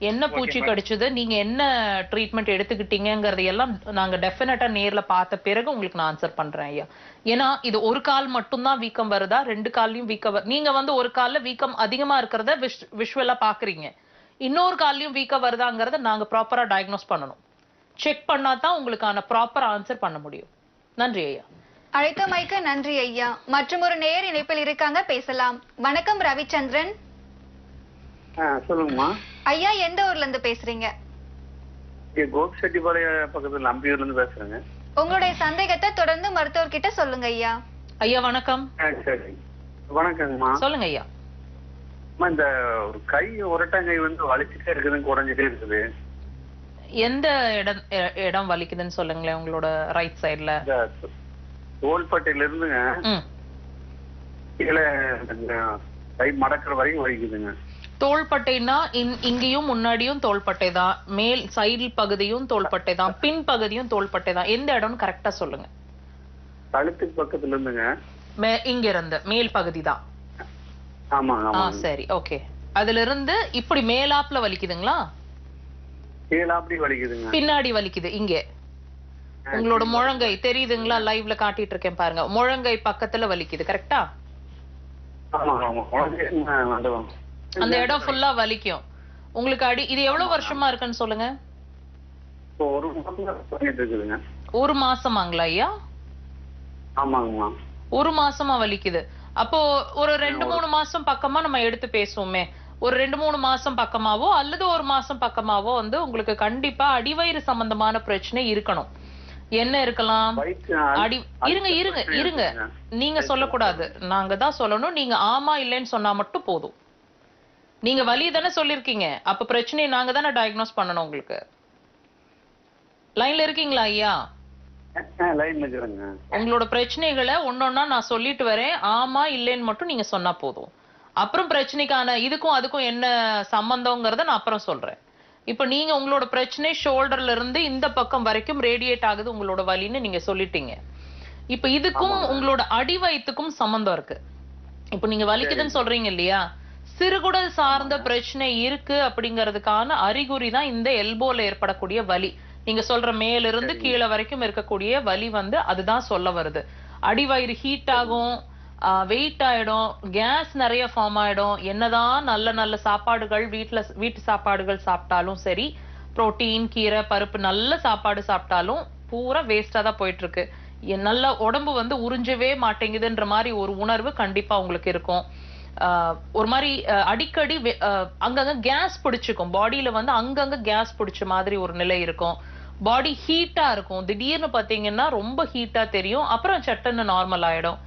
என்ன ஓகே பூச்சி மேடம். கடிச்சது, நீங்க என்ன ட்ரீட்மெண்ட் எடுத்துக்கிட்டீங்கங்கறது எல்லாம் நாங்க டெஃபினட்டா நேர்ல பார்த்த பிறகு உங்களுக்கு நான் ஆன்சர் பண்றேன் ஐயா. ஏன்னா இது ஒரு கால் மட்டும் தான் வீக்கம் வருதா, 2 கால்லயும் வீக்கம் நீங்க வந்து ஒரு கால்ல வீக்கம் அதிகமா இருக்கிறத விஷுவலா பாக்குறீங்க. இன்னொரு கால்லயும் வீக்கம் வருதாங்கறத நாங்க ப்ராப்பரா டயக்னோஸ் பண்ணணும். செக் பண்ணா தான் உங்களுக்கான ப்ராப்பர் ஆன்சர் பண்ண முடியும். நன்றி ஐயா. அழைத்தமைக்கு நன்றி ஐயா. மற்றும் ஒரு நேர் இணைப்பில் இருக்காங்க, பேசலாம். வணக்கம் ரவிச்சந்திரன். சொல்லுங்கம்மா. ஐயா எந்த ஊர்ல இருந்து பேசுறீங்க? கோபிச்செட்டிப்பாளையம் பக்கத்துல அம்பியூர்ல இருந்து பேசுறேங்க. உங்களுடைய சந்தேகத்தை தொடர்ந்து மருத்துவர்கிட்ட சொல்லுங்க ஐயா. ஐயா வணக்கம். சரி, வணக்கங்கம்மா. சொல்லுங்க ஐயா. இந்த ஒரு கை உரட்டங்கை வந்து வலிச்சுட்டே இருக்குதுன்னு குறைஞ்சிட்டே இருக்குது. எந்த இடம் வலிக்குதுன்னு சொல்லுங்களேன், உங்களோட ரைட் சைடுல. இந்த தோள்பட்டையில இருந்துங்க கீழே கை மடக்கிற வரைக்கும் வலிக்குதுங்க. தோள்பட்டைனா இங்கேயும் முன்னாடியும் தோள்பட்டை தான், மேல் சைடு பகுதியும் தோள்பட்டை தான், பின் பகுதியும் தோள்பட்டை தான். எந்த இடம்னு கரெக்டா சொல்லுங்க. கழுத்துக்கு பக்கத்துல இருந்துங்க. இங்க இருந்து மேல் பகுதி தான். ஆமாங்க. சரி, ஓகே. அதுல இருந்து இப்படி மேலாப்ல வலிக்குதுங்களா? கீழாப்படி வலிக்குதுங்க. பின்னாடி வலிக்குது. இங்க உங்களோட முழங்கை தெரியுதுங்களா? லைவ்ல காட்டிட்டு இருக்கேன் பாருங்க. முழங்கை பக்கத்துல வலிக்குது, கரெக்டா? அந்த இடம் ஃபுல்லா வலிக்கும் உங்களுக்கு. இது எவ்வளவு வருஷமா இருக்குன்னு சொல்லுங்க. ஒரு மாசமாங்களா ஐயா? ஆமாங்கம்மா. ஒரு மாசமா வலிக்குது. அப்போ ஒரு 2-3 மாசம் பக்கமா நம்ம எடுத்து பேசுவோமே. ஒரு 2-3 மாசம் பக்கமாவோ அல்லது ஒரு மாசம் பக்கமாவோ வந்து உங்களுக்கு கண்டிப்பா அடிவயிறு சம்பந்தமான பிரச்சனை இருக்கணும். என்ன இருக்கலாம்? இருங்க நீங்க சொல்லக்கூடாது, நாங்க தான் சொல்லணும். நீங்க ஆமா இல்லைன்னு சொன்னா மட்டும் போதும். நீங்க வலி தானே சொல்லிருக்கீங்க, அப்ப பிரச்சனையை நாங்க தானே டயக்னோஸ் பண்ணணும் உங்களுக்கு. லைன்ல இருக்கீங்களா ஐயா? உங்களோட பிரச்சனைகளை ஒன்னொன்னா நான் சொல்லிட்டு வரேன். ஆமா இல்லைன்னு மட்டும் நீங்க சொன்னா போதும். அப்புறம் பிரச்சனைக்கான இதுக்கும் அதுக்கும் என்ன சம்பந்தம்ங்கறத நான் அப்புறம் சொல்றேன். இப்ப நீங்க உங்களோட பிரச்சனை ஷோல்டர்ல இருந்து இந்த பக்கம் வரைக்கும் ரேடியேட் ஆகுது உங்களோட வலின்னு நீங்க சொல்லிட்டீங்க. இப்ப இதுக்கும் உங்களோட அடிவயித்துக்கும் சம்பந்தம் இருக்கு. இப்ப நீங்க வலிக்குதுன்னு சொல்றீங்க இல்லையா? சிறுகுடல் சார்ந்த பிரச்சனை இருக்கு அப்படிங்கிறதுக்கான அறிகுறி தான் இந்த எல்போல ஏற்படக்கூடிய வலி. நீங்க சொல்ற மேல இருந்து கீழே வரைக்கும் இருக்கக்கூடிய வலி வந்து அதுதான் சொல்ல வருது. அடிவயிறு ஹீட் ஆகும், வெயிட் ஆயிடும், கேஸ் நிறைய ஃபார்ம் ஆயிடும். என்னதான் நல்ல நல்ல சாப்பாடுகள் வீட்டு சாப்பாடுகள் சாப்பிட்டாலும் சரி, புரோட்டீன் கீரை பருப்பு நல்ல சாப்பாடு சாப்பிட்டாலும் பூரா வேஸ்டா தான் போயிட்டு இருக்கு. நல்ல உடம்பு வந்து உறிஞ்சவே மாட்டேங்குதுன்ற மாதிரி ஒரு உணர்வு கண்டிப்பா உங்களுக்கு இருக்கும். ஒரு மாதிரி அடிக்கடி அங்கங்க கேஸ் பிடிச்சுக்கும். பாடியில வந்து அங்கங்க கேஸ் பிடிச்ச மாதிரி ஒரு நிலை இருக்கும். பாடி ஹீட்டா இருக்கும். திடீர்னு பாத்தீங்கன்னா ரொம்ப ஹீட்டா தெரியும், அப்புறம் சட்டுன்னு நார்மல் ஆயிடும்.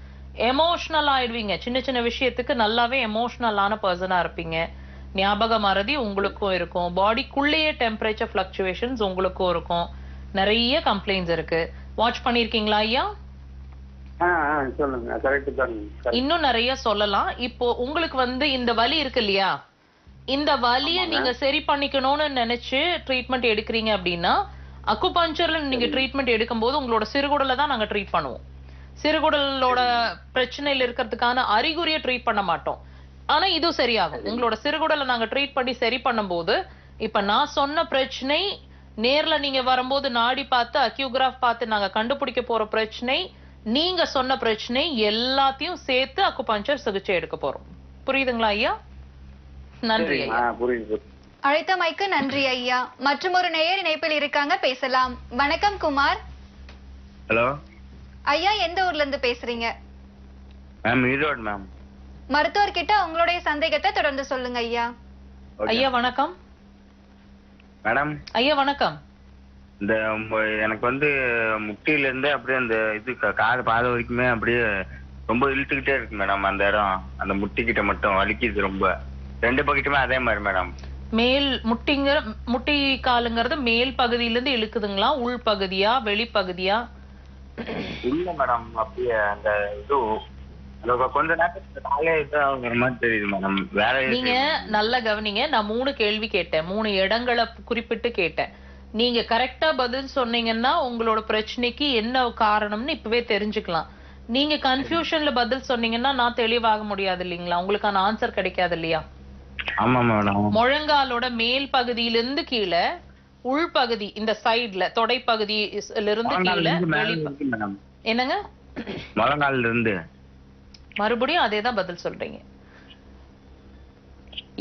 எமோஷனல் ஆயிடுவீங்க. சின்ன சின்ன விஷயத்துக்கு நல்லாவே எமோஷனலான பர்சனா இருப்பீங்க. ஞாபக மறதி உங்களுக்கும் இருக்கும். பாடிக்குள்ளேயே டெம்பரேச்சர் பிளக்சுவேஷன்ஸ் உங்களுக்கும் இருக்கும். நிறைய கம்ப்ளைண்ட்ஸ் இருக்கு. வாட்ச் பண்ணிருக்கீங்களா ஐயா? இன்னும் நிறைய சொல்லலாம். இப்போ உங்களுக்கு வந்து இந்த வலி இருக்கு இல்லையா? இந்த வலியை நீங்க சரி பண்ணிக்கணும்னு நினைச்சு ட்ரீட்மெண்ட் எடுக்கிறீங்க அப்படின்னா, அக்குபஞ்சர்ல நீங்க ட்ரீட்மெண்ட் எடுக்கும் போது உங்களோட சிறுகுடலை தான் நாங்க ட்ரீட் பண்ணுவோம். சிறுகுடலோட பிரச்சனையில இருக்கிறதுக்கான அறிகுறியை ட்ரீட் பண்ண மாட்டோம். ஆனா இது சரியாகும். உங்களோட சிறுகுடலை நாங்க ட்ரீட் பண்ணி சரி பண்ணும்போது, இப்ப நான் சொன்ன பிரச்சனை நேர்ல நீங்க வரும்போது நாடி பார்த்து அக்யூகிராஃப் பார்த்து நாங்க கண்டுபிடிக்க போற பிரச்சனை, நீங்க சொன்ன பிரச்சனை எல்லாத்தையும் சேர்த்து அக்குபஞ்சர் சிகிச்சை எடுக்க போறோம். புரியுதுங்களா ஐயா? நன்றி ஐயா. அழைத்தமைக்கு நன்றி ஐயா. மற்றும் ஒரு நேயர் இணைப்பில் இருக்காங்க, பேசலாம். வணக்கம் குமார். ஹலோ ஐயா எந்த ஊர்ல இருந்து பேசுறீங்க? Ma'am Erode ma'am. மருத்துவர்கிட்ட உங்களுடைய சந்தேகத்தை தொடர்ந்து சொல்லுங்க ஐயா. ஐயா வணக்கம். மேடம் ஐயா வணக்கம். இந்த எனக்கு வந்து முட்டியில இருந்து அப்படியே அந்த இது காது பாத வரைக்குமே அப்படியே ரொம்ப இழுத்துக்கிட்டே இருக்கு மேடம். அந்த இடம் அந்த முட்டிக்கிட்ட மட்டும் வலிக்குது ரொம்ப. 2 பக்கெட்டுமே அதே மாதிரி மேடம். மேல் முட்டி காலுங்கிறது மேல் பகுதியில இருந்து இழுக்குதுங்களா? உள் பகுதியா வெளிப்பகுதியா? இல்ல மேடம், அப்படியே அந்த இது கொஞ்ச நேரத்துக்கு நாளே இதாகிற மாதிரி தெரியுது மேடம். வேற நீங்க நல்லா கவனிங்க. நான் 3 கேள்வி கேட்டேன். 3 இடங்களை குறிப்பிட்டு கேட்டேன். நீங்க கரெக்டா பதில் சொன்னீங்கன்னா உங்களோட பிரச்சனைக்கு என்ன காரணம்னு இப்பவே தெரிஞ்சுக்கலாம். நீங்க கன்ஃபியூஷன்ல பதில் சொன்னீங்கன்னா நான் தெளிவாக முடியாது இல்லைங்களா? உங்களுக்கான ஆன்சர் கிடைக்காது இல்லையா? ஆமா மேடம். முழங்காலோட மேல் பகுதியிலிருந்து கீழே உள்பகுதி இந்த சைடுல தொடைப்பகுதியில இருந்து கீழே மேடம். என்னங்க முழங்கால்ல இருந்து மறுபடியும் அதேதான் பதில் சொல்றீங்க.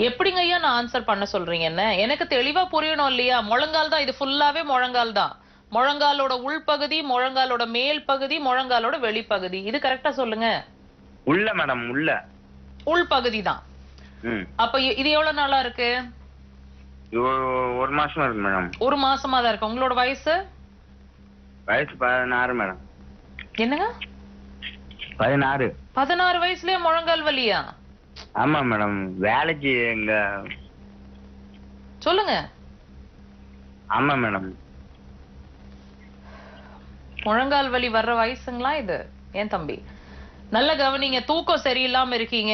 எப்படிங்க ஐயா நான் ஆன்சர் பண்ண சொல்றீங்க? என்ன எனக்கு தெளிவா புரியணும் இல்லையா? முழங்கால் தான், இது ஃபுல்லாவே முழங்கால் தான். முழங்காலோட உள்பகுதி, முழங்காலோட மேல் பகுதி, முழங்காலோட வெளிப்பகுதி. இது கரெக்டா சொல்லுங்க. உள்ள மேடம், உள்ள உள்பகுதி தான். அப்ப இது எவ்வளவு நாளா இருக்கு? ஒரு மாசமா இருக்கு மேடம். ஒரு மாசமா தான் இருக்கு. உங்களோட வயசு? வயசு 16 மேடம். என்னங்க 16? 16 வயசுலயே முழங்கால் வலியா? ஆமா மேடம். வேலைக்கு எங்க சொல்லுங்க. ஆமா மேடம். முழங்கால் வலி வர்ற வயசுங்களா இது? ஏன் தம்பி நல்ல கவனிங்க. தூக்கம் சரியில்லாம இருக்கீங்க,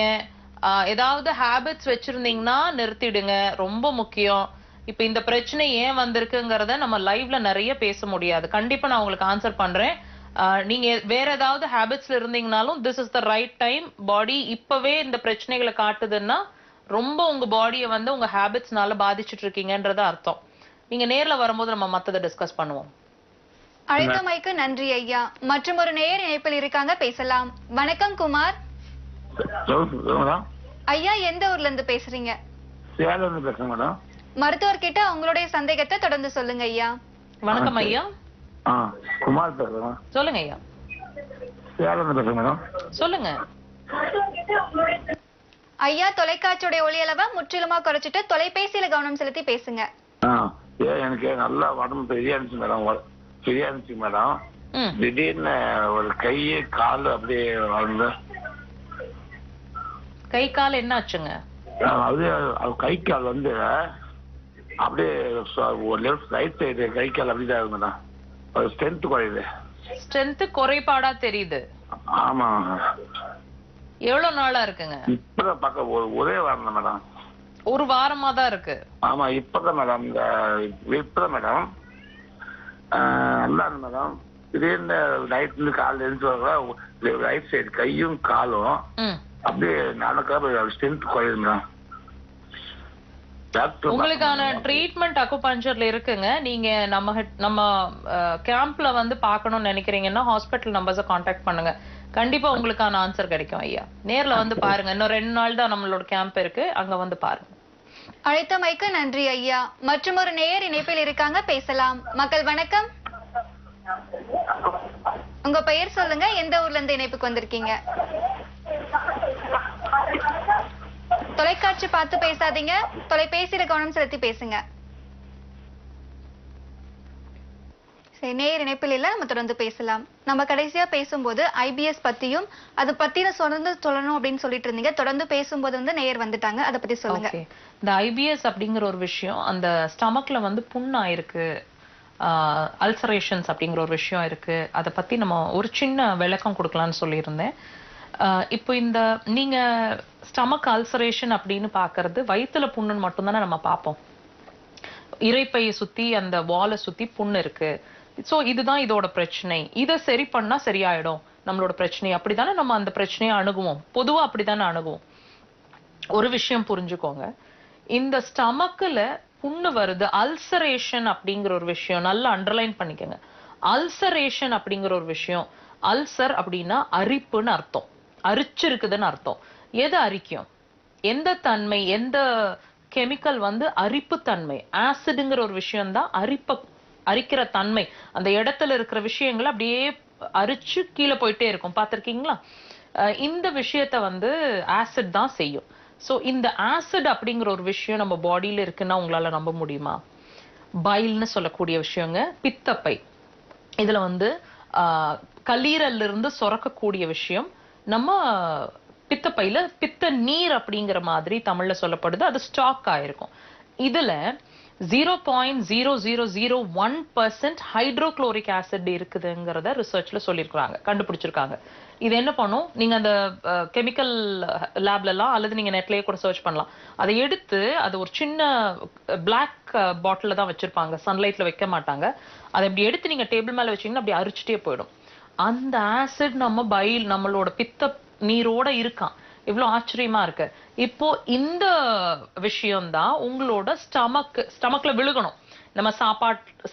ஏதாவது ஹேபிட்ஸ் வச்சிருந்தீங்கன்னா நிறுத்திடுங்க, ரொம்ப முக்கியம். இப்ப இந்த பிரச்சனை ஏன் வந்திருக்குங்கிறத நம்ம லைவ்ல நிறைய பேச முடியாது. கண்டிப்பா நான் உங்களுக்கு ஆன்சர் பண்றேன். நீங்க வேற ஏதாவது ஹேபிட்ஸ்ல இருந்தீங்கனாலும் this is the right time. Body இப்பவே இந்த பிரச்சனைகளை காட்டுதுன்னா ரொம்ப உங்க பாடியை வந்து உங்க ஹேபிட்ஸ்னால பாதிச்சுட்டு இருக்கீங்கன்றத அர்த்தம். நீங்க நேர்ல வரும்போது நம்ம மத்ததை டிஸ்கஸ் பண்ணுவோம். அழைத்தமைக்கு நன்றி ஐயா. மற்றும் ஒரு நேயர் இணைப்பில் இருக்காங்க, பேசலாம். வணக்கம் குமார் ஐயா. எந்த ஊர்ல இருந்து பேசுறீங்க? சேலம் இருந்து பேசுறேன் மேடம். மருத்துவர்கிட்ட உங்களுடைய சந்தேகத்தை தொடர்ந்து சொல்லுங்க ஐயா. வணக்கம் ஐயா. குமார் பேசுறேன். சொல்லுங்க ஐயா. சேலம் இருந்து பேசுறேன் மேடம். சொல்லுங்க ஐயா. தொலைக்காட்சியுடைய ஒளியளவை முற்றிலுமா குறைச்சிட்டு தொலைபேசியில கவனம் செலுத்தி பேசுங்க. எனக்கு நல்லா உடம்பு பெரிய இருந்துச்சு மேடம். பெரிய இருந்துச்சு மேடம். திடீர்னு ஒரு கை கால் அப்படியே வந்து கை கால் என்ன ஆச்சுங்க? அது கை கால் வந்து அப்படியே லெஃப்ட் ரைட் சைடு கை கால் அப்படிதான் இருக்கு மேடம். ஸ்ட்ரென்த் குறையுது. ஸ்ட்ரென்த் குறைபாடா தெரியுது. ஆமா. எவ்வளவு நாளா இருக்குங்க? இப்பதான் பக்கம் ஒரே வாரம் மேடம். ஒரு வாரமா தான் இருக்கு. ஆமா இப்பதான் மேடம். இப்பதான் மேடம் நல்லா இருக்கு மேடம். திடீர்னு நைட் இருந்து காலைல எழுந்து ரைட் சைடு கையும் காலும் அப்படியே நடக்க ஸ்ட்ரென்த் குறையுது மேடம். உங்களுக்கான ட்ரீட்மெண்ட் அக்குபஞ்சர்ல இருக்குங்க. நீங்க நம்ம கேம்ப்ல வந்து பார்க்கணும்னு நினைக்கிறீங்கன்னா ஹாஸ்பிட்டல் நம்பர்ஸை கான்டாக்ட் பண்ணுங்க. கண்டிப்பா உங்களுக்கான ஆன்சர் கிடைக்கும் ஐயா. நேர்ல வந்து பாருங்க. இன்னும் 2 நாள் தான் நம்மளோட கேம்ப் இருக்கு, அங்க வந்து பாருங்க. அழைத்தமைக்கு நன்றி ஐயா. மற்றும் ஒரு நேயர் இணைப்பில் இருக்காங்க, பேசலாம். மக்கள் வணக்கம். உங்க பெயர் சொல்லுங்க, எந்த ஊர்ல இருந்து இணைப்புக்கு வந்திருக்கீங்க? தொலைக்காட்சி பார்த்து பேசாதீங்க, தொலைபேசியில கவனம் செலுத்தி பேசுங்க. சரி, நேயர் இணைப்பில் இல்ல, நம்ம தொடர்ந்து பேசலாம். நம்ம கடைசியா பேசும்போது ஐபிஎஸ் பத்தியும் அது பத்தின சொல்லணும் அப்படின்னு சொல்லிட்டு இருந்தீங்க. தொடர்ந்து பேசும்போது வந்து நேயர் வந்துட்டாங்க, அதை பத்தி சொல்லுங்க. இந்த ஐபிஎஸ் அப்படிங்கிற ஒரு விஷயம், அந்த ஸ்டமக்ல வந்து புண்ணாயிருக்கு, அல்சரேஷன்ஸ் அப்படிங்கிற ஒரு விஷயம் இருக்கு. அதை பத்தி நம்ம ஒரு சின்ன விளக்கம் கொடுக்கலாம்னு சொல்லியிருந்தேன். இப்போ இந்த நீங்க ஸ்டமக் அல்சரேஷன் அப்படின்னு பாக்குறது வயிற்றுல புண்ணுன்னு மட்டும்தானே நம்ம பார்ப்போம். இரைப்பையை சுத்தி அந்த வாலை சுத்தி புண்ணு இருக்கு. சோ இதுதான் இதோட பிரச்சனை, இதை சரி பண்ணா சரியாயிடும் நம்மளோட பிரச்சனை, அப்படித்தானே நம்ம அந்த பிரச்சனையை அணுகுவோம். பொதுவா அப்படித்தானே அணுகுவோம். ஒரு விஷயம் புரிஞ்சுக்கோங்க, இந்த ஸ்டமக்ல புண்ணு வருது, அல்சரேஷன் அப்படிங்கிற ஒரு விஷயம் நல்லா அண்டர்லைன் பண்ணிக்கோங்க. அல்சரேஷன் அப்படிங்கிற ஒரு விஷயம், அல்சர் அப்படின்னா அரிப்புன்னு அர்த்தம், அரிச்சிருக்குதுன்னு அர்த்தம். எது அரிக்கும்? எந்த தன்மை, எந்த கெமிக்கல் வந்து அரிப்பு தன்மை, ஆசிடுங்கிற ஒரு விஷயம் தான் அரிக்கிற தன்மை. அந்த இடத்துல இருக்கிற விஷயங்களை அப்படியே அரிச்சு கீழே போயிட்டே இருக்கும், பார்த்திருக்கீங்களா? இந்த விஷயத்த வந்து ஆசிட் தான் செய்யும். சோ இந்த ஆசிட் அப்படிங்கிற ஒரு விஷயம் நம்ம பாடியில இருக்குன்னா உங்களால நம்ப முடியுமா? பைல்னு சொல்லக்கூடிய விஷயங்க, பித்தப்பை, இதுல வந்து கல்லீரல்ல இருந்து சுரக்கக்கூடிய விஷயம் நம்ம பித்தப்பையில பித்த நீர் அப்படிங்கிற மாதிரி தமிழ்ல சொல்லப்படுது. அது ஸ்டாக் ஆயிருக்கும். இதுல 0.0001% ஹைட்ரோக்ளோரிக் ஆசிட் இருக்குதுங்கிறத ரிசர்ச்ல சொல்லியிருக்காங்க, கண்டுபிடிச்சிருக்காங்க. இது என்ன பண்ணும், நீங்க அந்த கெமிக்கல் லேப்ல எல்லாம் அல்லது நீங்க நெட்லயே கூட சர்ச் பண்ணலாம். அதை எடுத்து அது ஒரு சின்ன பிளாக் பாட்டில தான் வச்சிருப்பாங்க, சன்லைட்ல வைக்க மாட்டாங்க. அதை அப்படி எடுத்து நீங்க டேபிள் மேல வச்சீங்கன்னா அப்படி அரிச்சுட்டே போயிடும். அந்த ஆசிட் நம்ம பைல் நம்மளோட பித்த நீரோட இருக்கான். இவ்வளவு ஆச்சரியமா இருக்கு. இப்போ இந்த விஷயம்தான் உங்களோட ஸ்டமக்ல விழுகணும். நம்ம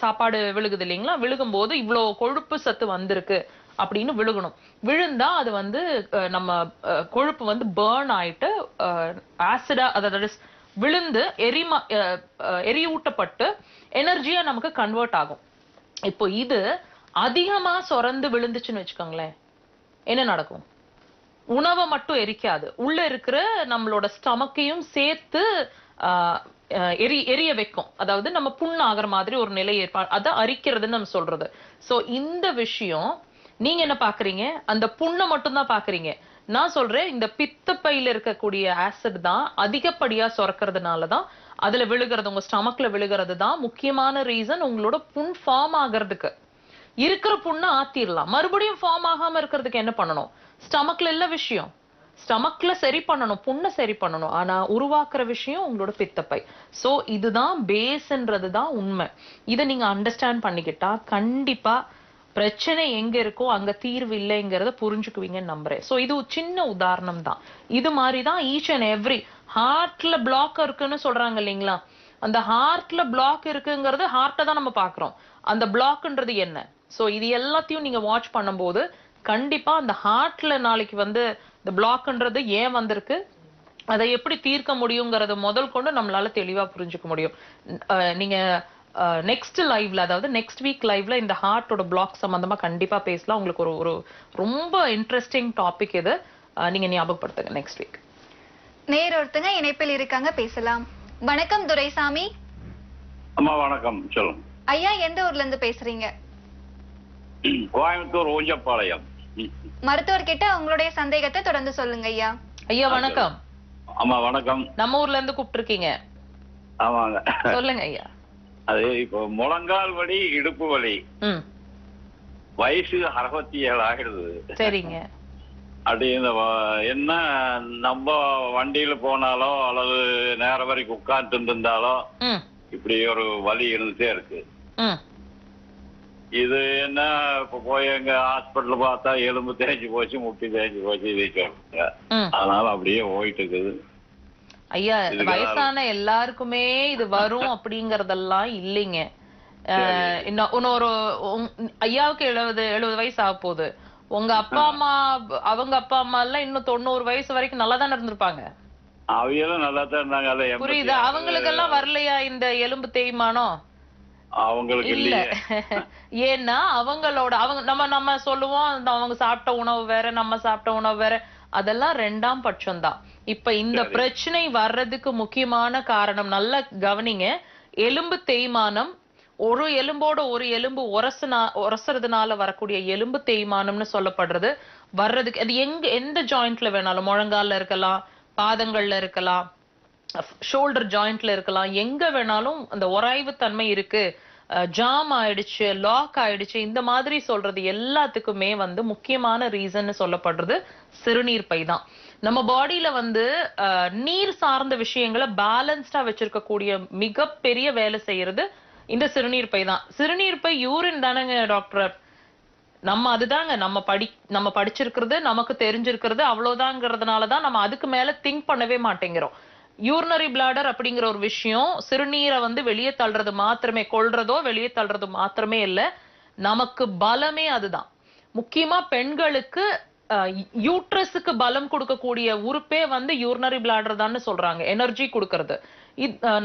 சாப்பாடு விழுகுது இல்லைங்களா, விழுகும் போது இவ்வளவு கொழுப்பு சத்து வந்திருக்கு அப்படின்னு விழுகணும். விழுந்தா அது வந்து நம்ம கொழுப்பு வந்து பேர்ன் ஆயிட்டு ஆசிடா, அதாவது விழுந்து எரியூட்டப்பட்டு எனர்ஜியா நமக்கு கன்வெர்ட் ஆகும். இப்போ இது அதிகமா சொரந்து விழுந்துச்சுன்னு வச்சுக்கோங்களேன், என்ன நடக்கும்? உணவை மட்டும் எரிக்காது, உள்ள இருக்கிற நம்மளோட ஸ்டமக்கையும் சேர்த்து எரிய வைக்கும். அதாவது நம்ம புண்ணு ஆகிற மாதிரி ஒரு நிலை அதை அரிக்கிறதுன்னு நம்ம சொல்றது. சோ இந்த விஷயம் நீங்க என்ன பாக்குறீங்க, அந்த புண்ணை மட்டும் தான் பாக்குறீங்க. நான் சொல்றேன், இந்த பித்தப்பையில இருக்கக்கூடிய ஆசிட் தான் அதிகப்படியா சுரக்கிறதுனாலதான் அதுல விழுகிறது, உங்க ஸ்டமக்ல விழுகிறது தான் முக்கியமான ரீசன் உங்களோட புண் ஃபார்ம் ஆகிறதுக்கு. இருக்கிற புண்ணை ஆத்திரலாம், மறுபடியும் ஃபார்ம் ஆகாம இருக்கிறதுக்கு என்ன பண்ணணும்? ஸ்டமக்ல இல்ல விஷயம், ஸ்டமக்ல சரி பண்ணணும், புண்ணை சரி பண்ணணும். ஆனா உருவாக்குற விஷயம் உங்களோட பித்தப்பை. சோ இதுதான் பேஸ்ன்றதுதான் உண்மை. இதை நீங்க அண்டர்ஸ்டாண்ட் பண்ணிக்கிட்டா கண்டிப்பா பிரச்சனை எங்க இருக்கோ அங்க தீர்வு இல்லைங்கிறத புரிஞ்சுக்குவீங்கன்னு நம்புறேன். சோ இது ஒரு சின்ன உதாரணம் தான். இது மாதிரிதான் ஈச் அண்ட் எவ்ரி ஹார்ட்ல பிளாக் இருக்குன்னு சொல்றாங்க இல்லைங்களா, அந்த ஹார்ட்ல பிளாக் இருக்குங்கிறது ஹார்ட்டை தான் நம்ம பாக்குறோம். அந்த பிளாக்ன்றது என்ன? சோ இது எல்லாத்தையும் நீங்க வாட்ச் பண்ணும்போது கண்டிப்பா அந்த ஹார்ட்ல நாளைக்கு வந்து இந்த பிளாக்ன்றது ஏன் வந்திருக்கு, அதை எப்படி தீர்க்க முடியுங்கிறத முதல் கொண்டு நம்மளால தெளிவா புரிஞ்சுக்க முடியும். நீங்க நெக்ஸ்ட் லைவ்ல, அதாவது நெக்ஸ்ட் வீக் லைவ்ல இந்த ஹார்ட்டோட பிளாக் சம்பந்தமா கண்டிப்பா பேசலாம். உங்களுக்கு ஒரு ரொம்ப இன்ட்ரெஸ்டிங் டாபிக் இது, நீங்க ஞாபகப்படுத்துங்க நெக்ஸ்ட் வீக். நேர் ஒருத்தங்க இணைப்பில் இருக்காங்க, பேசலாம். வணக்கம் துரைசாமி. அம்மா வணக்கம், சொல்லுங்க. ஐயா எந்த ஊர்ல இருந்து பேசுறீங்க? கோயம்புத்தூர் ஊஞ்சப்பாளையம். மருத்துவர்கிட்ட உங்களுடைய சந்தேகத்தை தொடர்ந்து சொல்லுங்க ஐயா. ஐயா வணக்கம். அம்மா வணக்கம். நம்ம ஊர்ல இருந்து கூப்பிட்டு இருக்கீங்க? ஆமாங்க. சொல்லுங்க ஐயா. அது இப்போ முழங்கால் வலி, இடுப்பு வலி, வயசு 67 ஆகிடுது. சரிங்க. அப்படி இந்த என்ன நம்ம வண்டியில போனாலோ அல்லது நேரம் வரைக்கும் உட்கார்ந்து இருந்தாலோ இப்படி ஒரு வலி இருந்துட்டே இருக்கு. இது என்ன, இப்ப போய் எங்க ஹாஸ்பிட்டல் பார்த்தா எலும்பு தேய்ச்சி போச்சு, முட்டி தேய்ச்சி போச்சு, இதை சொல்றாங்க. அதனால அப்படியே போயிட்டு இருக்குது. ஐயா வயசான எல்லாருக்குமே இது வரும் அப்படிங்கறதெல்லாம் இல்லைங்க. இன்னொரு ஐயாவுக்கு 70 வயசு ஆக போகுது. உங்க அப்பா அம்மா, அவங்க அப்பா அம்மா எல்லாம் இன்னும் 90 வயசு வரைக்கும் நல்லா தானே இருந்திருப்பாங்க. அவையெல்லாம் நல்லா தான் இருந்தாங்க. புரியுதா? அவங்களுக்கு எல்லாம் வரலையா இந்த எலும்பு தேய்மானம்? அவங்களுக்கு இல்ல. ஏன்னா அவங்களோட நம்ம சொல்லுவோம் அவங்க சாப்பிட்ட உணவு வேற, நம்ம சாப்பிட்ட உணவு வேற, அதெல்லாம் 2ஆம் பட்சம் தான். இப்ப இந்த பிரச்சனை வர்றதுக்கு முக்கியமான காரணம் நல்லா கவனிங்க, எலும்பு தேய்மானம். ஒரு எலும்போட ஒரு எலும்பு உரசுறதுனால வரக்கூடிய எலும்பு தேய்மானம்னு சொல்லப்படுறது வர்றதுக்கு, அது எந்த ஜாயிண்ட்ல வேணாலும், முழங்கால்ல இருக்கலாம், பாதங்கள்ல இருக்கலாம், ஷோல்டர் ஜாயிண்ட்ல இருக்கலாம், எங்க வேணாலும் அந்த உராய்வு தன்மை இருக்கு, ஜாம் ஆயிடுச்சு, லாக் ஆயிடுச்சு, இந்த மாதிரி சொல்றது எல்லாத்துக்குமே வந்து முக்கியமான ரீசன் சொல்லப்படுறது சிறுநீர் பை தான். நம்ம பாடியில வந்து நீர் சார்ந்த விஷயங்களை பேலன்ஸ்டா வச்சிருக்கக்கூடிய மிகப்பெரிய வேலை செய்யறது இந்த சிறுநீர் பை தான். சிறுநீர் பை யூரின் தானேங்க டாக்டர்? நம்ம அதுதாங்க நம்ம படிச்சிருக்கிறது, நமக்கு தெரிஞ்சிருக்கிறது அவ்வளவுதாங்கிறதுனாலதான் நம்ம அதுக்கு மேல திங்க் பண்ணவே மாட்டேங்கிறோம். யூரினரி பிளாடர் அப்படிங்கிற ஒரு விஷயம் சிறுநீரை வந்து வெளியே தள்ளுறது மாத்திரமே, கொள்றதோ வெளியே தள்ளுறது மாத்திரமே இல்ல, நமக்கு பலமே அதுதான். முக்கியமா பெண்களுக்கு யூட்ரஸுக்கு பலம் கொடுக்கக்கூடிய உறுப்பே வந்து யூரினரி பிளாடர் தான் சொல்றாங்க, எனர்ஜி கொடுக்கறது.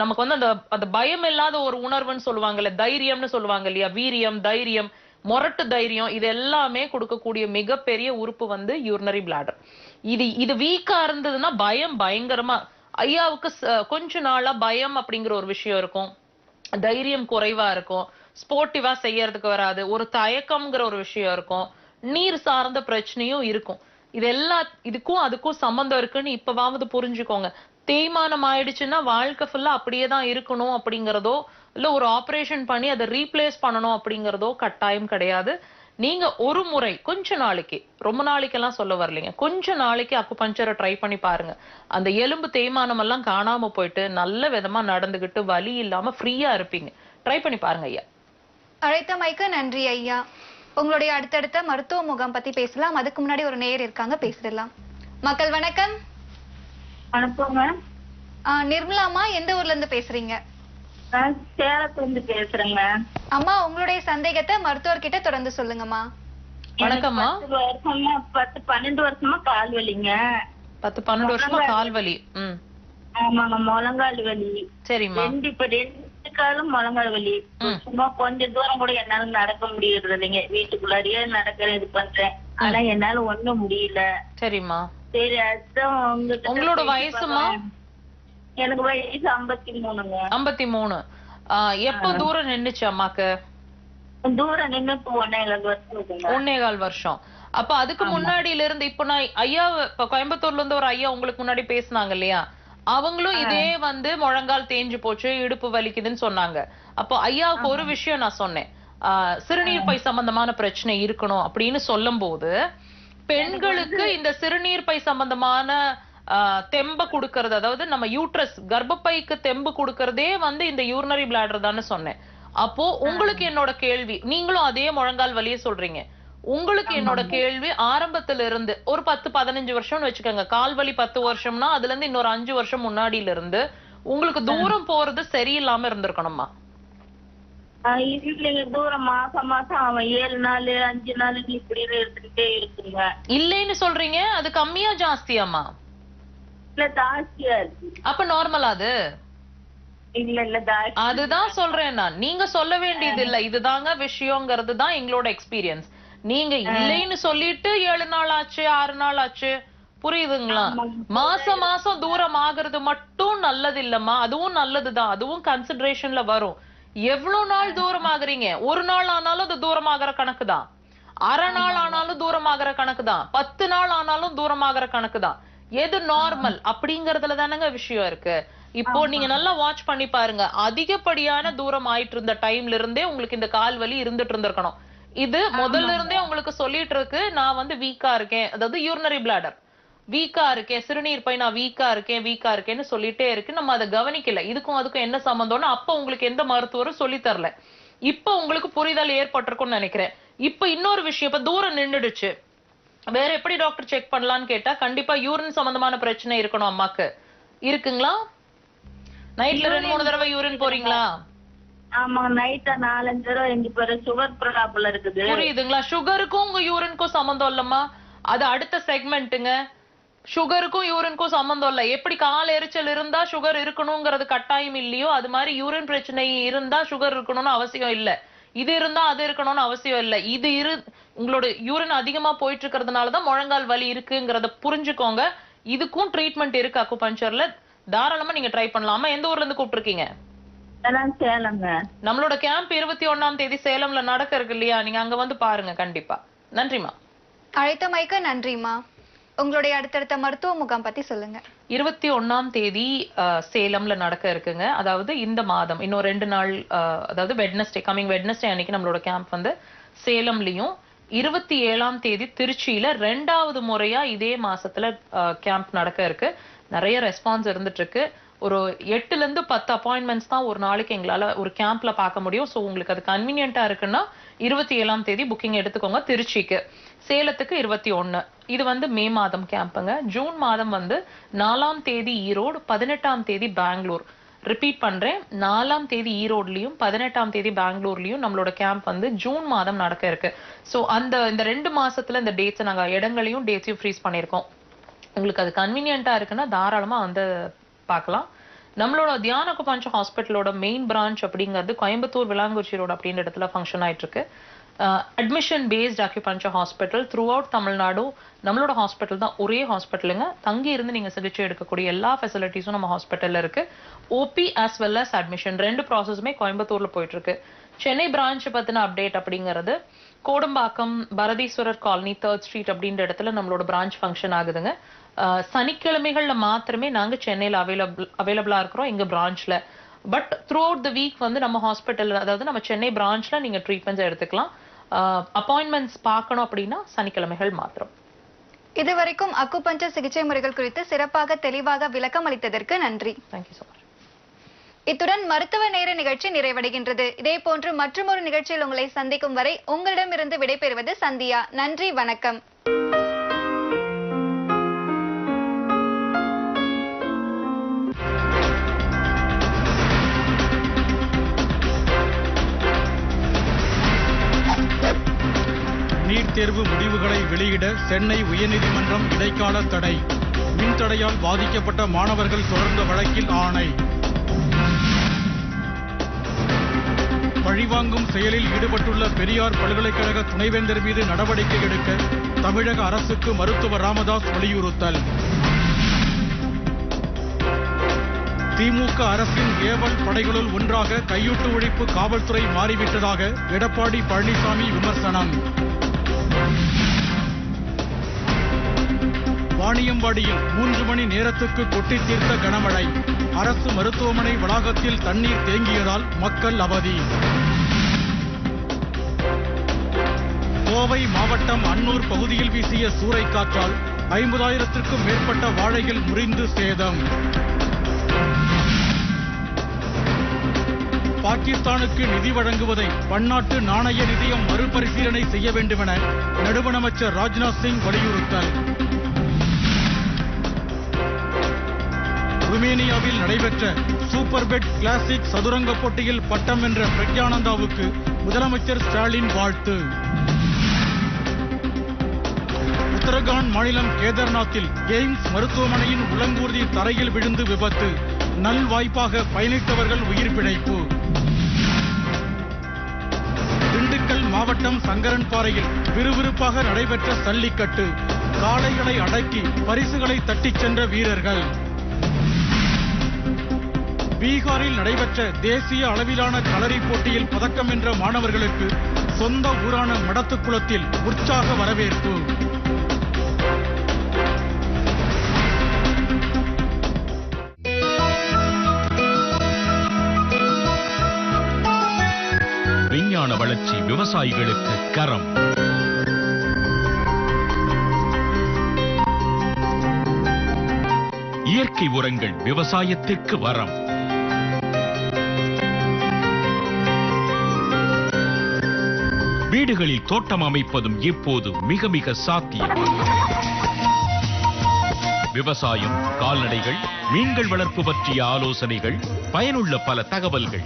நமக்கு வந்து அந்த பயம் இல்லாத ஒரு உணர்வுன்னு சொல்லுவாங்கல்ல, தைரியம்னு சொல்லுவாங்க இல்லையா, வீரியம், தைரியம், மொரட்டு தைரியம், இது எல்லாமே கொடுக்கக்கூடிய மிகப்பெரிய உறுப்பு வந்து யூரினரி பிளாடர். இது வீக்கா இருந்ததுன்னா பயம் பயங்கரமா. ஐயாவுக்கு கொஞ்ச நாளா பயம் அப்படிங்கிற ஒரு விஷயம் இருக்கும், தைரியம் குறைவா இருக்கும், ஸ்போர்ட்டிவா செய்யறதுக்கு வராது, ஒரு தயக்கம்ங்கிற ஒரு விஷயம் இருக்கும், நீர் சார்ந்த பிரச்சனையும் இருக்கும். இதுக்கும் அதுக்கும் சம்பந்தம் இருக்குன்னு இப்பவாவது புரிஞ்சுக்கோங்க. தேய்மானம் ஆயிடுச்சுன்னா வாழ்க்கை ஃபுல்லா அப்படியே தான் இருக்கணும் அப்படிங்கிறதோ, இல்ல ஒரு ஆபரேஷன் பண்ணி அதை ரீப்ளேஸ் பண்ணணும் அப்படிங்கிறதோ கட்டாயம் கிடையாது. நீங்க ஒரு முறை கொஞ்ச நாளைக்கு, ரொம்ப நாளைக்கெல்லாம் சொல்ல வரலைங்க, கொஞ்ச நாளைக்கு அக்குபஞ்சரை ட்ரை பண்ணி பாருங்க. அந்த எலும்பு தேய்மானம் எல்லாம் காணாம போயிட்டு நல்ல விதமா நடந்துகிட்டு வலி இல்லாம ஃப்ரீயா இருப்பீங்க. ட்ரை பண்ணி பாருங்க ஐயா. அழைத்தமைக்கு நன்றி ஐயா. உங்களுடைய அடுத்தடுத்த மருத்துவ முகாம் பத்தி பேசலாம். அதுக்கு முன்னாடி ஒரு நேயர் இருக்காங்க, பேசிடலாம். மக்கள் வணக்கம். வணக்கங்க. நிர்மலாமா, எந்த ஊர்ல இருந்து பேசுறீங்க? நான் சேலத்துல இருந்து பேசுறேங்க. அம்மா, உங்களுடைய சந்தேகத்தை மருத்துவர்கிட்ட தொடர்ந்து சொல்லுங்கம்மா. வணக்கம்மா. 12 வருஷமா கால் வலிங்க. 12 வருஷமா கால் வலி. ஆமாங்க, முழங்கால் வலி. சரிம்மா. இப்ப 2 காலும் முழங்கால் வலி. சும்மா கொஞ்ச தூரம் கூட என்னால நடக்க முடியறது இல்லைங்க. வீட்டுக்குள்ளாரியே நடக்கிறேன், இது பண்றேன். ஆனா என்னால ஒண்ணும் முடியல. சரிம்மா. சரி, அதுதான் உங்களோட வயசுமா? எனக்கு வயசு 53ங்க. 53. எப்ப தூரம் நின்னுச்சு அம்மாக்கு? தூரம் நின்னு 1.25 வருஷம். 1.25 வருஷம். அப்ப அதுக்கு முன்னாடியில இருந்து இப்ப நான் ஐயா இப்ப கோயம்புத்தூர்ல இருந்து ஒரு ஐயா உங்களுக்கு முன்னாடி பேசினாங்க இல்லையா, அவங்களும் இதே வந்து முழங்கால் தேஞ்சு போச்சு, இடுப்பு வலிக்குதுன்னு சொன்னாங்க. அப்போ ஐயாவுக்கு ஒரு விஷயம் நான் சொன்னேன், சிறுநீர் பை சம்பந்தமான பிரச்சனை இருக்கணும் அப்படின்னு சொல்லும் போது, பெண்களுக்கு இந்த சிறுநீர் பை சம்பந்தமான தெம்ப குடுக்கறது, அதாவது நம்ம யூட்ரஸ் கர்ப்பப்பைக்கு தெம்பு குடுக்கறதே வந்து இந்த யூரினரி பிளாடர் தானே சொன்னேன். அப்போ உங்களுக்கு என்னோட கேள்வி, நீங்களும் அதே முழங்கால் வலியே சொல்றீங்க, உங்களுக்கு என்னோட கேள்வி ஆரம்பத்துல இருந்து ஒரு 10-15 வருஷம்னு வச்சுக்கோங்க, கால் வலி 10 வருஷம்னா அதுல இருந்து இன்னொரு 5 வருஷம் முன்னாடியில இருந்து உங்களுக்கு தூரம் போறது சரியில்லாம இருந்திருக்கணுமா? இல்லைங்க, தூரம் மாசம் மாசம் அவன் 7 நாள் 5 நாள் இப்படி எடுத்துக்கிட்டே இருக்குங்க. இல்லைன்னு சொல்றீங்க, அது கம்மியா ஜாஸ்தியாமா? இல்ல ஜாஸ்தியா இருக்கு. அப்ப நார்மலா அது? இல்ல இல்ல ஜாஸ்தி. அதுதான் சொல்றேன் நான், நீங்க சொல்ல வேண்டியது இல்ல, இதுதாங்க விஷயங்கிறது தான் எங்களோட எக்ஸ்பீரியன்ஸ். நீங்க இல்லைன்னு சொல்லிட்டு 7 நாள் ஆச்சு 6 நாள் ஆச்சு, புரியுதுங்களா? மாசம் மாசம் தூரம் ஆகுறது மட்டும் நல்லது இல்லம்மா, அதுவும் நல்லதுதான், அதுவும் கன்சிடரேஷன்ல வரும். எவ்வளவு நாள் தூரம் ஆகுறீங்க? ஒரு நாள் ஆனாலும் அது தூரம் ஆகிற கணக்கு தான், அரை நாள் ஆனாலும் தூரம் ஆகிற கணக்கு தான், 10 நாள் ஆனாலும் தூரம் ஆகிற கணக்கு தான். எது நார்மல் அப்படிங்கறதுல தானங்க விஷயம் இருக்கு. இப்போ நீங்க நல்லா வாட்ச் பண்ணி பாருங்க, அதிகப்படியான தூரம் ஆயிட்டு இருந்த டைம்ல இருந்தே உங்களுக்கு இந்த கால் வலி இருந்துட்டு இருந்திருக்கணும். இது முதல்ல இருந்தே உங்களுக்கு சொல்லிட்டு இருக்கு, நான் வந்து வீக்கா இருக்கேன், அதாவது யூரினரி பிளாடர் வீக்கா இருக்கேன், சிறுநீர் பை நான் வீக்கா இருக்கேன்னு சொல்லிட்டே இருக்கு. நம்ம அதை கவனிக்கல, இதுக்கும் அதுக்கும் என்ன சம்பந்தம்னு அப்ப உங்களுக்கு எந்த மருத்துவரும் சொல்லி தரல. இப்ப உங்களுக்கு புரிதல் ஏற்பட்டிருக்கும்னு நினைக்கிறேன். இப்ப இன்னொரு விஷயம், இப்ப தூரம் நின்னுடுச்சு, வேற எப்படி டாக்டர் செக் பண்ணலாம்னு கேட்டா, கண்டிப்பா யூரின் சம்பந்தமான பிரச்சனை இருக்கணும். அம்மாக்கு இருக்குங்களா? நைட்ல 2-3 தடவை யூரின் போறீங்களா? ஆமா, நைட்ல 4-5 தடவை எங்க பேரு சுகர் ப்ராப்ளம் இருக்குது. புரியுதுங்களா? சுகருக்கும் உங்க யூரினுக்கும் சம்பந்தம் இல்லம்மா, அது அடுத்த செக்மெண்ட்டுங்க. சுகருக்கும் யூரினுக்கும் சம்பந்தம் இல்ல. எப்படி கால் எரிச்சல் இருந்தா சுகர் இருக்கணுங்கிறது கட்டாயம் இல்லையோ, அது மாதிரி யூரின் பிரச்சனை இருந்தா சுகர் இருக்கணும்னு அவசியம் இல்ல. இது இருந்தா அது இருக்கணும்னு அவசியம் இல்ல. இது உங்களோட யூரின் அதிகமா போயிட்டு இருக்கிறதுனாலதான் முழங்கால் வலி இருக்குங்கிறத புரிஞ்சுக்கோங்க. இதுக்கும் ட்ரீட்மெண்ட் இருக்கு அக்குபஞ்சர்ல, தாராளமா நீங்க ட்ரை பண்ணலாமா? எந்த ஊர்ல இருந்து கூப்பிட்டுருக்கீங்க? சேலம்ங்க. நம்மளோட கேம்ப் 21ஆம் தேதி சேலம்ல நடக்க இருக்கு இல்லையா, நீங்க அங்க வந்து பாருங்க கண்டிப்பா. நன்றிமா. அழைத்தமைக்கு நன்றிமா. உங்களுடைய அடுத்தடுத்த மருத்துவ முகாம் பத்தி சொல்லுங்க. 21ஆம் தேதி சேலம்ல நடக்க இருக்குங்க. அதாவது இந்த மாதம் இன்னும் 2 நாள், அதாவது வெட்னஸ்டே, கமிங் வெட்னஸ்டே அன்னைக்கு நம்மளோட கேம்ப் வந்து சேலம்லயும், 27ஆம் தேதி திருச்சியில 2வது முறையா இதே மாசத்துல கேம்ப் நடக்க இருக்கு. நிறைய ரெஸ்பான்ஸ் இருந்துட்டு இருக்கு. ஒரு 8ல இருந்து 10 அப்பாயின்மெண்ட்ஸ் தான் ஒரு நாளைக்கு எங்களால ஒரு கேம்ப்ல பார்க்க முடியும். ஸோ உங்களுக்கு அது கன்வீனியன்ட்டா இருக்குன்னா 27ஆம் தேதி புக்கிங் எடுத்துக்கோங்க. திருச்சிக்கு, சேலத்துக்கு 21. இது வந்து மே மாதம் கேம்புங்க. ஜூன் மாதம் வந்து 4ஆம் தேதி ஈரோடு, 18ஆம் தேதி பெங்களூர். ரிப்பீட் பண்றேன், 4ஆம் தேதி ஈரோட்லயும் 18ஆம் தேதி பெங்களூர்லயும் நம்மளோட கேம்ப் வந்து ஜூன் மாதம் நடக்க இருக்கு. ஸோ இந்த 2 மாசத்துல இந்த டேட்ஸ் நாங்க இடங்களையும் டேட்ஸையும் ஃப்ரீஸ் பண்ணியிருக்கோம். உங்களுக்கு அது கன்வீனியன்ட்டா இருக்குன்னா தாராளமா வந்து பார்க்கலாம். நம்மளோட தியான அக்குபஞ்சர் ஹாஸ்பிட்டலோட மெயின் பிரான்ச் அப்படிங்கிறது கோயம்புத்தூர் விளாங்குறிச்சி ரோடு அப்படின்ற இடத்துல ஃபங்க்ஷன் ஆயிட்டு இருக்கு. Admission based acupuncture hospital throughout Tamil Nadu நம்மளோட ஹாஸ்பிட்டல் தான் ஒரே ஹாஸ்பிட்டலுங்க. தங்கி இருந்து நீங்க சிகிச்சை எடுக்கக்கூடிய எல்லா ஃபெசிலிட்டிஸும் நம்ம ஹாஸ்பிட்டல்ல இருக்கு. OP as well as admission 2 ப்ராசஸுமே கோயம்புத்தூர்ல போயிட்டு இருக்கு. சென்னை பிரான்ச் பத்தின அப்டேட் அப்படிங்கிறது, Kodambakkam Bharatheeswarar colony 3rd street அப்படின்ற இடத்துல நம்மளோட பிரான்ச் ஃபங்க்ஷன் ஆகுதுங்க. சனிக்கிழமைகள்ல மாத்திரமே நாங்க சென்னையில அவைலபிளா இருக்கிறோம் எங்க பிரான்ச்ல. But throughout the week வந்து நம்ம ஹாஸ்பிட்டல், அதாவது நம்ம சென்னை பிரான்ச்ல நீங்க ட்ரீட்மெண்ட்ஸ் எடுத்துக்கலாம். அப்பாயின்மெண்ட்ஸ் பார்க்கணும் அப்படின்னா சனிக்கிழமைகள் மாத்திரம். இதுவரைக்கும் அக்குபஞ்சர் சிகிச்சை முறைகள் குறித்து சிறப்பாக தெளிவாக விளக்கம் அளித்ததற்கு நன்றி. Thank you so much. இத்துடன் மருத்துவ நேர நிகழ்ச்சி நிறைவடைகின்றது. இதே போன்று மற்றொரு நிகழ்ச்சியில் உங்களை சந்திக்கும் வரை உங்களிடமிருந்து விடைபெறுவது சந்தியா. நன்றி, வணக்கம். தேர்வு முடிவுகளை வெளியிட சென்னை உயர்நீதிமன்றம் இடைக்கால தடை. மின்தடையால் பாதிக்கப்பட்ட மாணவர்கள் தொடர்ந்த வழக்கில் ஆணை. பழிவாங்கும் செயலில் ஈடுபட்டுள்ள பெரியார் பல்கலைக்கழக துணைவேந்தர் மீது நடவடிக்கை எடுக்க தமிழக அரசுக்கு மருத்துவர் ராமதாஸ் வலியுறுத்தல். திமுக அரசின் ஏவல் படைகளுள் ஒன்றாக கையூட்டு ஒழிப்பு காவல்துறை மாறிவிட்டதாக எடப்பாடி பழனிசாமி விமர்சனம். வாணியம்பாடியில் 3 மணி நேரத்துக்கு கொட்டி தீர்த்த கனமழை. அரசு மருத்துவமனை வளாகத்தில் தண்ணீர் தேங்கியதால் மக்கள் அவதி. கோவை மாவட்டம் அன்னூர் பகுதியில் வீசிய சூறைக்காற்றால் 50,000க்கும் மேற்பட்ட வாழைகள் முறிந்து சேதம். பாகிஸ்தானுக்கு நிதி வழங்குவதை பன்னாட்டு நாணய நிதியம் மறுபரிசீலனை செய்ய வேண்டுமென நடுவண் அமைச்சர் ராஜ்நாத் சிங் வலியுறுத்தல். ருமேனியாவில் நடைபெற்ற சூப்பர் பெட் கிளாசிக் சதுரங்க போட்டியில் பட்டம் வென்ற பிரக்யானந்தாவுக்கு முதலமைச்சர் ஸ்டாலின் வாழ்த்து. உத்தரகாண்ட் மாநிலம் கேதார்நாத்தில் எய்ம்ஸ் மருத்துவமனையின் உலங்கூர்தி தரையில் விழுந்து விபத்து. நல்வாய்ப்பாக பயணித்தவர்கள் உயிர் பிழைப்பு. திண்டுக்கல் மாவட்டம் சங்கரன்பாறையில் விறுவிறுப்பாக நடைபெற்ற சல்லிக்கட்டு. காளைகளை அடக்கி பரிசுகளை தட்டிச் சென்ற வீரர்கள். பீகாரில் நடைபெற்ற தேசிய அளவிலான களரி போட்டியில் பதக்கம் வென்ற மாணவர்களுக்கு சொந்த ஊரான மடத்துக்குளத்தில் உற்சாக வரவேற்பு. விஞ்ஞான வளர்ச்சி விவசாயிகளுக்கு கரம். இயற்கை உரங்கள் விவசாயத்திற்கு வரம். வீடுகளில் தோட்டம் அமைப்பதும் இப்போது மிக மிக சாத்தியம். விவசாயம், கால்நடைகள், மீன்கள் வளர்ப்பு பற்றிய ஆலோசனைகள், பயனுள்ள பல தகவல்கள்.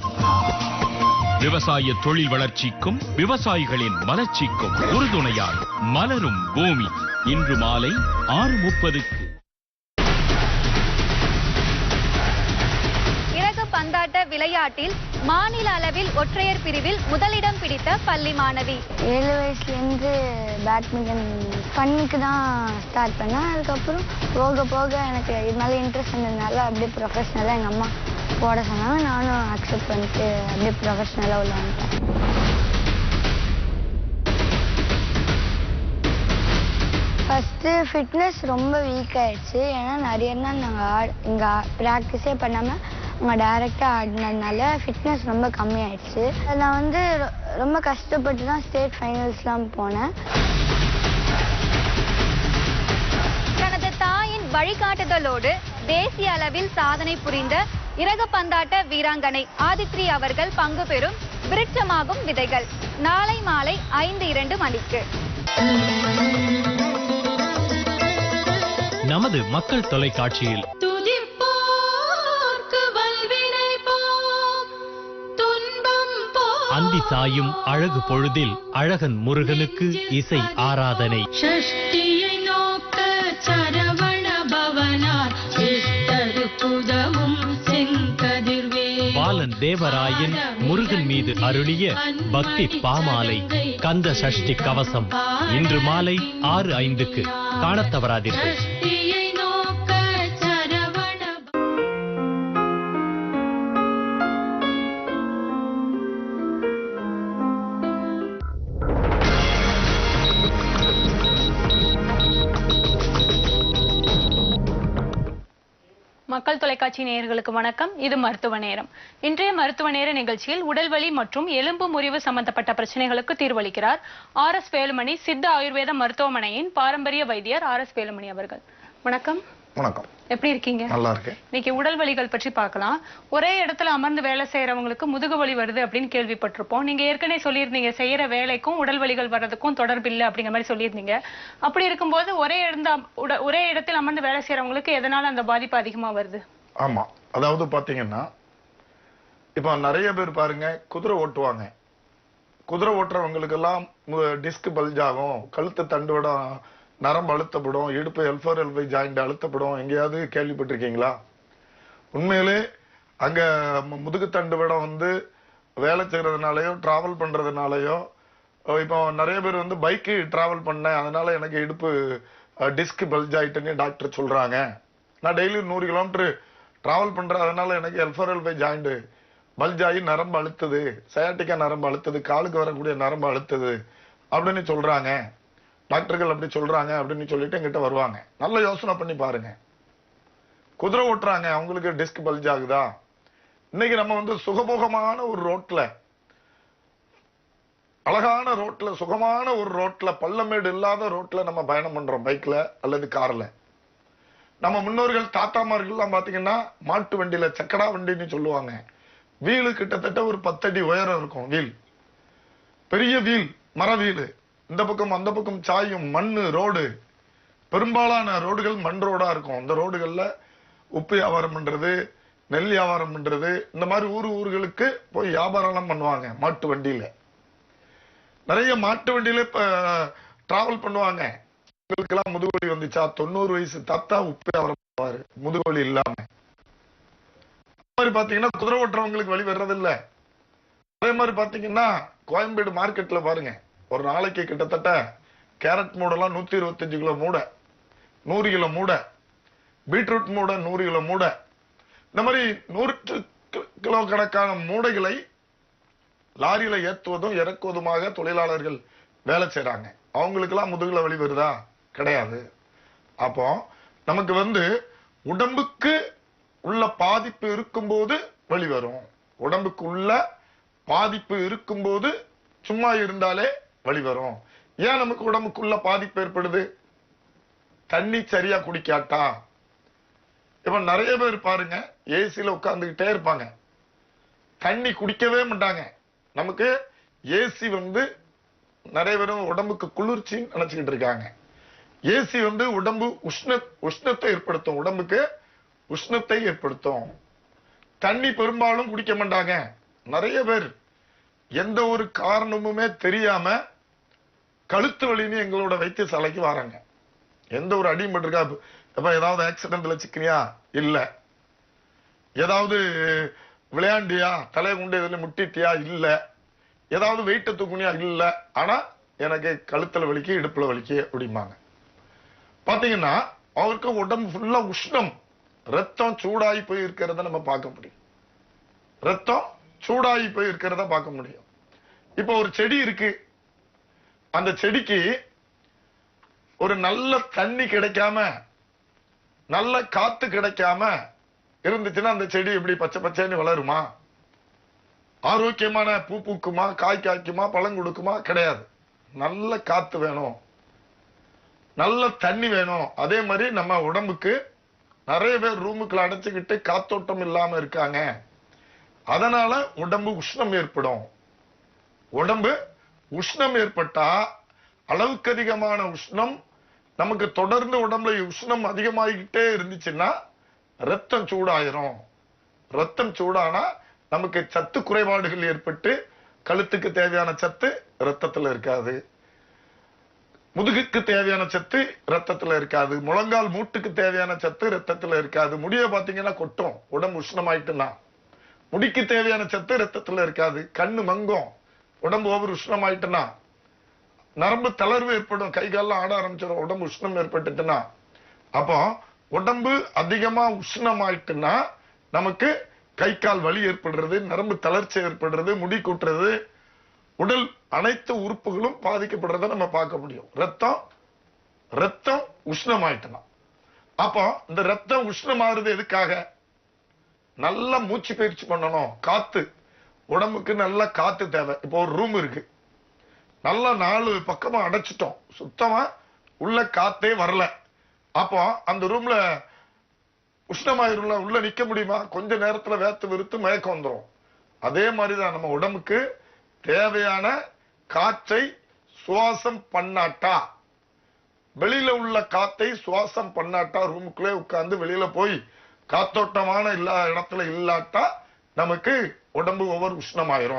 விவசாய தொழில் வளர்ச்சிக்கும் விவசாயிகளின் மலர்ச்சிக்கும் உறுதுணையால் மலரும் பூமி. இன்று மாலை 6:30க்கு. இறகு பந்தாட்ட விளையாட்டில் மாநில அளவில் ஒற்றையர் பிரிவில் முதலிடம் பிடித்த பள்ளி மாணவி. 7 வயசுலேருந்து பேட்மிண்டன் ஃபன்னுக்கு தான் ஸ்டார்ட் பண்ணேன். அதுக்கப்புறம் போக போக எனக்கு இது மேலே இன்ட்ரெஸ்ட் இருந்ததுனால அப்படியே ப்ரொஃபஷ்னலாக எங்கள் அம்மா போட சொன்னாங்க. நானும் அக்செப்ட் பண்ணிட்டு அப்படியே ப்ரொஃபஷ்னலாக உள்ள வந்துட்டேன். ஃபஸ்ட்டு ஃபிட்னஸ் ரொம்ப வீக் ஆயிடுச்சு. ஏன்னா நிறைய நாள் நாங்கள் இங்கே ப்ராக்டிஸே பண்ணாமல் அங்கே டைரெக்டாக ஆடினதுனால ஃபிட்னஸ் ரொம்ப கம்மியாயிடுச்சு. நான் வந்து ரொம்ப கஷ்டப்பட்டு தான் ஸ்டேட் ஃபைனல்ஸ்லாம் போனேன். தனது தாயின் வழிகாட்டுதலோடு தேசிய அளவில் சாதனை புரிந்த இறகு பந்தாட்ட வீராங்கனை ஆதித்ரி அவர்கள் பங்கு பெறும் விருட்சமாகும் விதைகள் நாளை மாலை 5:02 மணிக்கு. நமது மக்கள் தொலைக்காட்சியில் அந்தி சாயும் அழகு பொழுதில் அழகன் முருகனுக்கு இசை ஆராதனை. பாலன் தேவராயன் முருகன் மீது அருளிய பக்தி பாமாலை கந்த சஷ்டி கவசம் இன்று மாலை 6:05க்கு காணத் தவறாதீர்கள். மக்கள் தொலைக்காட்சி நேயர்களுக்கு வணக்கம். இது மருத்துவ நேரம். இன்றைய மருத்துவ நேர நிகழ்ச்சியில் உடல்வலி மற்றும் எலும்பு முறிவு சம்பந்தப்பட்ட பிரச்சனைகளுக்கு தீர்வளிக்கிறார் RS வேலுமணி சித்த ஆயுர்வேத மருத்துவமனையின் பாரம்பரிய வைத்தியர் RS வேலுமணி அவர்கள். வணக்கம். வணக்கம். எப்படி இருக்கீங்க? நல்லா இருக்கேன். இன்னைக்கு உடல் வலிகள் பற்றி பார்க்கலாம். ஒரே இடத்துல அமர்ந்து வேலை செய்யறவங்களுக்கு முதுகு வலி வருது அப்படின்னு கேள்விப்பட்டிருப்போம். நீங்க ஏற்கனவே சொல்லியிருந்தீங்க செய்யற வேலைக்கும் உடல் வலிகள் வர்றதுக்கும் தொடர்பில்லை அப்படிங்கிற மாதிரி சொல்லியிருந்தீங்க. அப்படி இருக்கும்போது ஒரே இடத்தில் அமர்ந்து வேலை செய்யறவங்களுக்கு எதனால அந்த பாதிப்பு அதிகமா வருது? ஆமா, அதாவது பாத்தீங்கன்னா இப்ப நிறைய பேர் பாருங்க குதிரை ஓட்டுவாங்க. குதிரை ஓட்டுறவங்களுக்கெல்லாம் டிஸ்க் பல்ஜ் ஆகும், கழுத்து தண்டுவடம் நரம்பு அழுத்தப்படும், இடுப்பு L4 L5 ஜாயிண்ட் அழுத்தப்படும். எங்கேயாவது கேள்விப்பட்டிருக்கீங்களா? உண்மையிலே அங்க முதுகு தண்டுவடம் வந்து வேலை செய்யறதுனாலயோ டிராவல் பண்றதுனாலயோ, இப்போ நிறைய பேர் வந்து பைக்கு டிராவல் பண்ணேன் அதனால எனக்கு இடுப்பு டிஸ்க் பல்ஜ் ஆயிட்டுன்னு டாக்டர் சொல்றாங்க. நான் டெய்லி 100 கிலோமீட்டர் டிராவல் பண்றேன் அதனால எனக்கு L4 L5 ஜாயிண்ட் பல்ஜ் ஆகி நரம்பு அழுத்துது, சயாட்டிக்கா நரம்பு அழுத்துது, காலுக்கு வரக்கூடிய நரம்பு அழுத்துது அப்படின்னு சொல்றாங்க டாக்டர்கள். அப்படி சொல்றாங்க அப்படின்னு சொல்லிட்டு எங்கிட்ட வருவாங்க. நல்ல யோசனை பண்ணி பாருங்க. குதிரை ஓட்டுறாங்க, அவங்களுக்கு டிஸ்க் பல்ஜ் ஆகுதா? இன்னைக்கு நம்ம வந்து சுகபோகமான ஒரு ரோட்ல, அழகான ரோட்ல, சுகமான ஒரு ரோட்ல, பள்ளமேடு இல்லாத ரோட்ல நம்ம பயணம் பண்றோம், பைக்ல அல்லது கார்ல. நம்ம முன்னோர்கள் தாத்தாமார்கள் எல்லாம் பாத்தீங்கன்னா மாட்டு வண்டியில, சக்கடா வண்டின்னு சொல்லுவாங்க. வீலு கிட்டத்தட்ட ஒரு 10 அடி உயரம் இருக்கும். வீல் பெரிய வீல், மர வீலு. இந்த பக்கம் அந்த பக்கம் சாயும், மண்ணு ரோடு. பெரும்பாலான ரோடுகள் மண் ரோடா இருக்கும். அந்த ரோடுகள்ல உப்பு வியாபாரம் பண்றது, நெல் வியாபாரம் பண்றது, இந்த மாதிரி ஊர்களுக்கு போய் வியாபாரம் பண்ணுவாங்க மாட்டு வண்டியில. நிறைய மாட்டு வண்டியில டிராவல் பண்ணுவாங்க. எல்லாம் முதுகுவலி வந்துச்சா 90 வயசு தாத்தா உப்பு வியாபாரம் பண்ணுவாரு முதுகுவலி இல்லாம. மாதிரி பாத்தீங்கன்னா குதிரை ஓட்டுறவங்களுக்கு வழி வர்றதில்ல. அதே மாதிரி பாத்தீங்கன்னா கோயம்பேடு மார்க்கெட்ல பாருங்க, ஒரு நாளைக்கு கிட்டத்தட்ட கேரட் மூடெல்லாம் 125 கிலோ மூடை, 100 கிலோ மூடை, பீட்ரூட் மூடை 100 கிலோ மூடை, இந்த மாதிரி 100 கிலோ கணக்கான மூடைகளை லாரியில ஏற்றுவதும் இறக்குவதுமாக தொழிலாளர்கள் வேலை செய்யறாங்க. அவங்களுக்கு எல்லாம் முதுகுல வலி வருதா? கிடையாது. அப்போ நமக்கு வந்து உடம்புக்கு உள்ள பாதிப்பு இருக்கும்போது வலி வரும். உடம்புக்கு உள்ள பாதிப்பு இருக்கும்போது சும்மா இருந்தாலே வலி வரும். ஏன் நமக்கு உடம்புக்குள்ள பாதிப்பு ஏற்படுது? தண்ணி சரியா குடிக்காட்டா. இப்ப நிறைய பேர் பாருங்க, ஏசில உட்கார்ந்துகிட்டே இருப்பாங்க, தண்ணி குடிக்கவே மாட்டாங்க. நமக்கு ஏசி வந்து நிறைய பேரும் உடம்புக்கு குளிர்ச்சின்னு நினைச்சுக்கிட்டு இருக்காங்க. ஏசி வந்து உடம்பு உஷ்ணத்தை ஏற்படுத்தும், உடம்புக்கு உஷ்ணத்தை ஏற்படுத்தும். தண்ணி பெரும்பாலும் குடிக்க மாட்டாங்க. நிறைய பேர் எந்த ஒரு காரணமுமே தெரியாம கழுத்து வலின்னு எங்களோட வைத்தியசாலைக்கு வராங்க. எந்த ஒரு அடியும் பட்டிருக்கா? இப்ப ஏதாவது ஆக்சிடென்ட்ல சிக்கினியா? இல்ல. ஏதாவது விளையாண்டியா? தலையை கொண்டு எதுல முட்டிட்டியா? இல்ல. ஏதாவது வெயிட்ட தூக்குனியா? இல்ல. ஆனா எனக்கு கழுத்துல வலிக்கு, இடுப்புல வலிக்கு அப்படிம்பாங்க. பாத்தீங்கன்னா அவருக்கு உடம்பு ஃபுல்லா உஷ்ணம், ரத்தம் சூடாகி போய் இருக்கிறத நம்ம பார்க்க முடியும். ரத்தம் சூடாகி போய் இருக்கிறத பார்க்க முடியும். இப்ப ஒரு செடி இருக்கு, அந்த செடிக்கு ஒரு நல்ல தண்ணி கிடைக்காம, நல்ல காத்து கிடைக்காம இருந்துச்சுன்னா அந்த செடி எப்படி பச்சை பச்சைன்னு வளருமா? ஆரோக்கியமான பூ பூக்குமா? காய் காய்க்குமா? பழம் கொடுக்குமா? கிடையாது. நல்ல காத்து வேணும், நல்ல தண்ணி வேணும். அதே மாதிரி நம்ம உடம்புக்கு நிறைய பேர் ரூமுக்குள்ள அடைச்சுக்கிட்டு காத்தோட்டம் இல்லாம இருக்காங்க. அதனால உடம்பு உஷ்ணம் ஏற்படும். உடம்பு உஷ்ணம் ஏற்பட்டா, அளவுக்கு அதிகமான உஷ்ணம் நமக்கு தொடர்ந்து உடம்புல உஷ்ணம் அதிகமாகிக்கிட்டே இருந்துச்சுன்னா ரத்தம் சூடாயிரும். ரத்தம் சூடானா நமக்கு சத்து குறைபாடுகள் ஏற்பட்டு கழுத்துக்கு தேவையான சத்து ரத்தத்துல இருக்காது, முதுகுக்கு தேவையான சத்து ரத்தத்துல இருக்காது, முழங்கால் மூட்டுக்கு தேவையான சத்து ரத்தத்துல இருக்காது. முடிய பாத்தீங்கன்னா கொட்டும் உடம்பு உஷ்ணமாயிட்டுனா. முடிக்கு தேவையான சத்து ரத்தத்துல இருக்காது. கண்ணு மங்கும் உடம்பு ஓவர் உஷ்ணமாயிட்டுனா. நரம்பு தளர்வு ஏற்படும், கை கால்லாம் ஆட ஆரம்பிச்சிடும் உடம்பு உஷ்ணம் ஏற்பட்டுட்டுனா. அப்போ உடம்பு அதிகமா உஷ்ணமாயிட்டுனா நமக்கு கை கால் வலி ஏற்படுறது, நரம்பு தளர்ச்சி ஏற்படுறது, முடி கூட்டுறது, உடல் அனைத்து உறுப்புகளும் பாதிக்கப்படுறத நம்ம பார்க்க முடியும். ரத்தம் உஷ்ணமாயிட்டுனா. அப்போ இந்த ரத்தம் உஷ்ணமாறுது எதுக்காக? நல்ல மூச்சு பயிற்சி பண்ணணும். காத்து, உடம்புக்கு நல்ல காத்து தேவை. இப்போ ஒரு ரூம் இருக்கு, நல்லா 4 பக்கமா அடைச்சிட்டோம், சுத்தமா உள்ள காத்தே வரல. அப்போ அந்த ரூம்ல உஷ்ணமாயிரும்ல, உள்ள நிக்க முடியுமா? கொஞ்ச நேரத்துல வேத்து விருத்து மயக்கம் வந்துடும். அதே மாதிரிதான் நம்ம உடம்புக்கு தேவையான காற்றை சுவாசம் பண்ணாட்டா, வெளியில உள்ள காத்தை சுவாசம் பண்ணாட்டா, ரூமுக்குள்ளே உட்கார்ந்து வெளியில போய் காத்தோட்டமான இடத்துல இல்லாட்டா நமக்கு உடம்பு ஒவ்வொரு உஷ்ணமாயிரும்.